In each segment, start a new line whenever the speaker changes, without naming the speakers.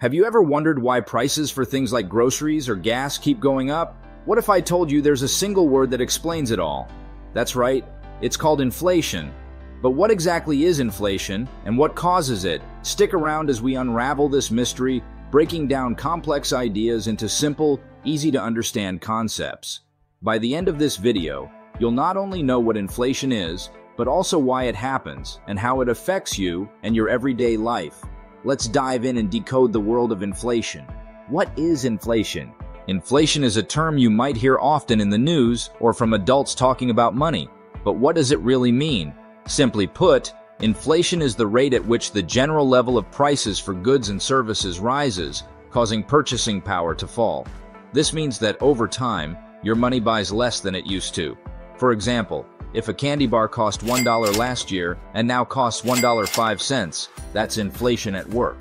Have you ever wondered why prices for things like groceries or gas keep going up? What if I told you there's a single word that explains it all? That's right, it's called inflation. But what exactly is inflation and what causes it? Stick around as we unravel this mystery, breaking down complex ideas into simple, easy-to-understand concepts. By the end of this video, you'll not only know what inflation is, but also why it happens and how it affects you and your everyday life. Let's dive in and decode the world of inflation. What is inflation? Inflation is a term you might hear often in the news or from adults talking about money. But what does it really mean? Simply put, inflation is the rate at which the general level of prices for goods and services rises, causing purchasing power to fall. This means that over time, your money buys less than it used to. For example, if a candy bar cost $1 last year and now costs $1.05, that's inflation at work.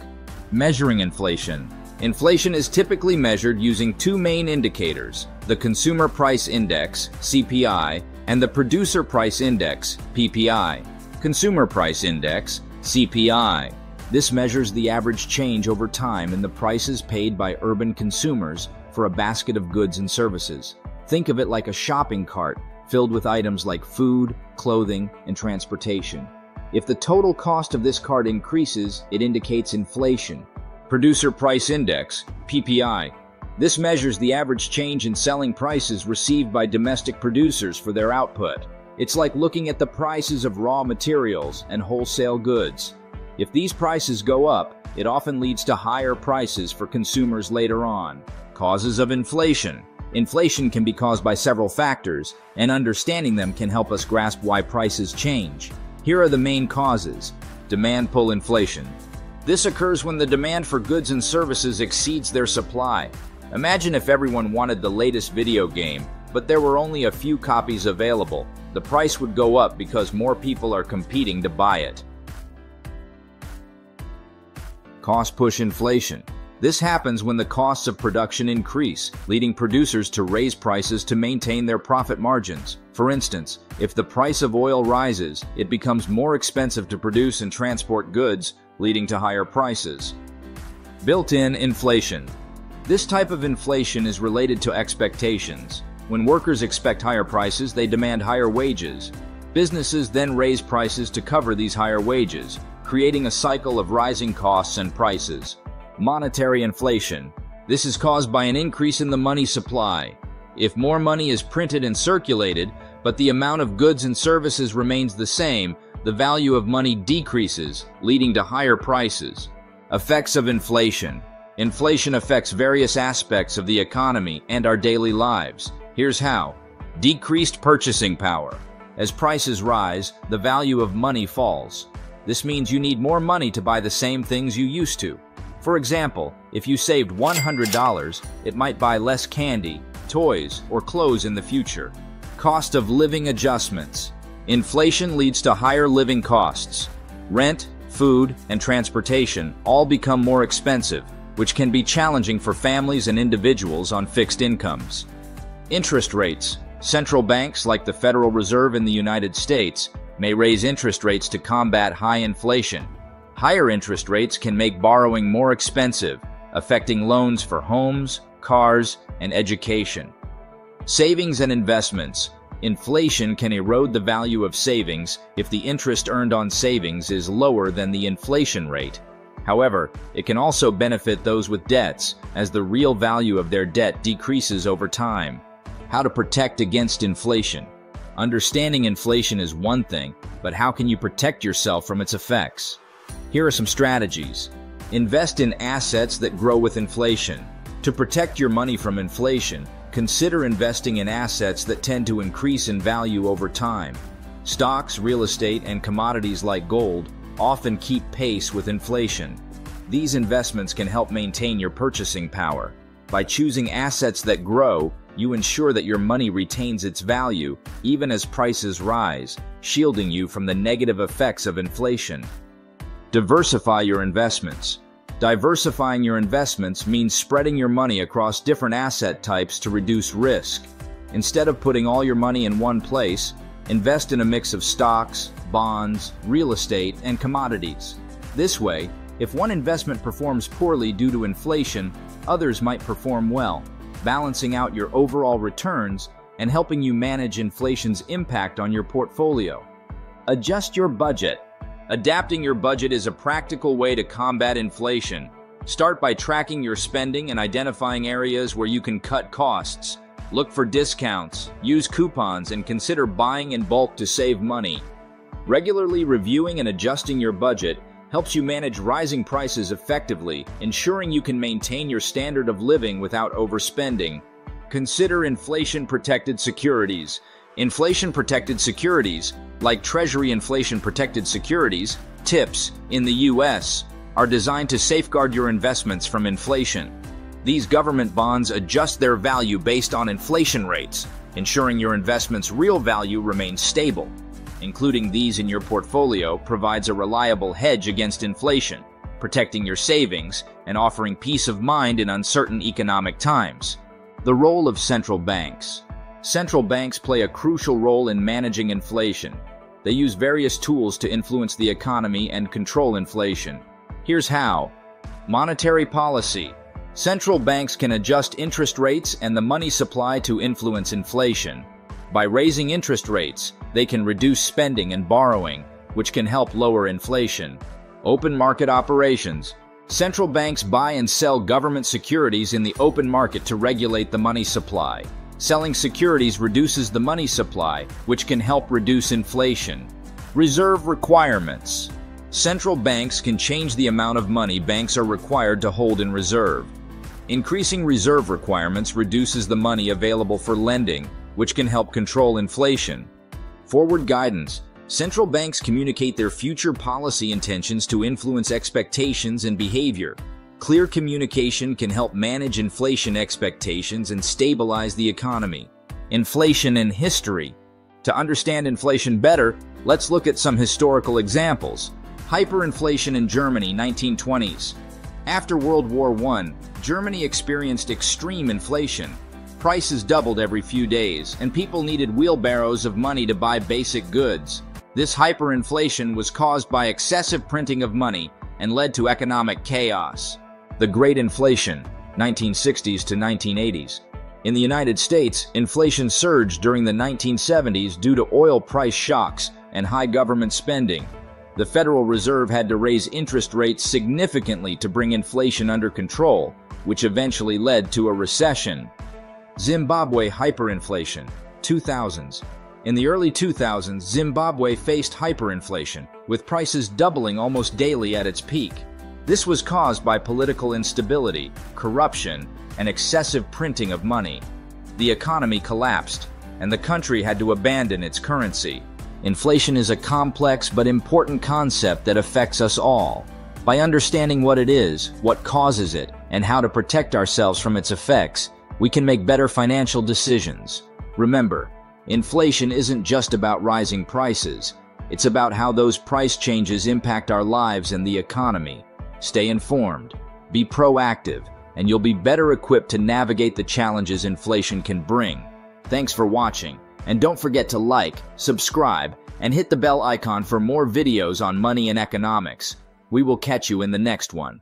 Measuring inflation. Inflation is typically measured using two main indicators, the Consumer Price Index, CPI, and the Producer Price Index, PPI. Consumer Price Index, CPI. This measures the average change over time in the prices paid by urban consumers for a basket of goods and services. Think of it like a shopping cart filled with items like food, clothing, and transportation. If the total cost of this cart increases, it indicates inflation. Producer Price Index, PPI. This measures the average change in selling prices received by domestic producers for their output. It's like looking at the prices of raw materials and wholesale goods. If these prices go up, it often leads to higher prices for consumers later on. Causes of inflation. Inflation can be caused by several factors, and understanding them can help us grasp why prices change. Here are the main causes. Demand pull inflation. This occurs when the demand for goods and services exceeds their supply. Imagine if everyone wanted the latest video game, but there were only a few copies available. The price would go up because more people are competing to buy it. Cost push inflation. This happens when the costs of production increase, leading producers to raise prices to maintain their profit margins. For instance, if the price of oil rises, it becomes more expensive to produce and transport goods, leading to higher prices. Built-in inflation. This type of inflation is related to expectations. When workers expect higher prices, they demand higher wages. Businesses then raise prices to cover these higher wages, creating a cycle of rising costs and prices. Monetary inflation. This is caused by an increase in the money supply. If more money is printed and circulated, but the amount of goods and services remains the same, the value of money decreases, leading to higher prices. Effects of inflation. Inflation affects various aspects of the economy and our daily lives. Here's how. Decreased purchasing power. As prices rise, the value of money falls. This means you need more money to buy the same things you used to. For example, if you saved $100, it might buy less candy, toys, or clothes in the future. Cost of living adjustments. Inflation leads to higher living costs. Rent, food, and transportation all become more expensive, which can be challenging for families and individuals on fixed incomes. Interest rates. Central banks like the Federal Reserve in the United States may raise interest rates to combat high inflation. Higher interest rates can make borrowing more expensive, affecting loans for homes, cars, and education. Savings and investments. Inflation can erode the value of savings if the interest earned on savings is lower than the inflation rate. However, it can also benefit those with debts, as the real value of their debt decreases over time. How to protect against inflation. Understanding inflation is one thing, but how can you protect yourself from its effects? Here are some strategies. Invest in assets that grow with inflation. To protect your money from inflation, consider investing in assets that tend to increase in value over time. Stocks, real estate, and commodities like gold often keep pace with inflation. These investments can help maintain your purchasing power. By choosing assets that grow, you ensure that your money retains its value even as prices rise, shielding you from the negative effects of inflation. Diversify your investments. Diversifying your investments means spreading your money across different asset types to reduce risk. Instead of putting all your money in one place, invest in a mix of stocks, bonds, real estate, and commodities. This way, If one investment performs poorly due to inflation, others might perform well, balancing out your overall returns and helping you manage inflation's impact on your portfolio. Adjust your budget. Adapting your budget is a practical way to combat inflation. Start by tracking your spending and identifying areas where you can cut costs. Look for discounts, use coupons, and consider buying in bulk to save money. Regularly reviewing and adjusting your budget helps you manage rising prices effectively, ensuring you can maintain your standard of living without overspending. Consider inflation-protected securities. Inflation-protected securities, like Treasury inflation-protected securities, TIPS, in the U.S., are designed to safeguard your investments from inflation. These government bonds adjust their value based on inflation rates, ensuring your investment's real value remains stable. Including these in your portfolio provides a reliable hedge against inflation, protecting your savings and offering peace of mind in uncertain economic times. The role of central banks. Central banks play a crucial role in managing inflation. They use various tools to influence the economy and control inflation. Here's how. Monetary policy. Central banks can adjust interest rates and the money supply to influence inflation. By raising interest rates, they can reduce spending and borrowing, which can help lower inflation. Open market operations. Central banks buy and sell government securities in the open market to regulate the money supply. Selling securities reduces the money supply, which can help reduce inflation. Reserve requirements. Central banks can change the amount of money banks are required to hold in reserve. Increasing reserve requirements reduces the money available for lending, which can help control inflation. Forward guidance. Central banks communicate their future policy intentions to influence expectations and behavior. Clear communication can help manage inflation expectations and stabilize the economy. Inflation and history. To understand inflation better, let's look at some historical examples. Hyperinflation in Germany, 1920s. After World War I, Germany experienced extreme inflation. Prices doubled every few days, and people needed wheelbarrows of money to buy basic goods. This hyperinflation was caused by excessive printing of money and led to economic chaos. The Great Inflation, 1960s to 1980s. In the United States, inflation surged during the 1970s due to oil price shocks and high government spending. The Federal Reserve had to raise interest rates significantly to bring inflation under control, which eventually led to a recession. Zimbabwe hyperinflation, 2000s. In the early 2000s, Zimbabwe faced hyperinflation, with prices doubling almost daily at its peak. This was caused by political instability, corruption, and excessive printing of money. The economy collapsed, and the country had to abandon its currency. Inflation is a complex but important concept that affects us all. By understanding what it is, what causes it, and how to protect ourselves from its effects, we can make better financial decisions. Remember, inflation isn't just about rising prices. It's about how those price changes impact our lives and the economy. Stay informed, be proactive, and you'll be better equipped to navigate the challenges inflation can bring. Thanks for watching, and don't forget to like, subscribe, and hit the bell icon for more videos on money and economics. We will catch you in the next one.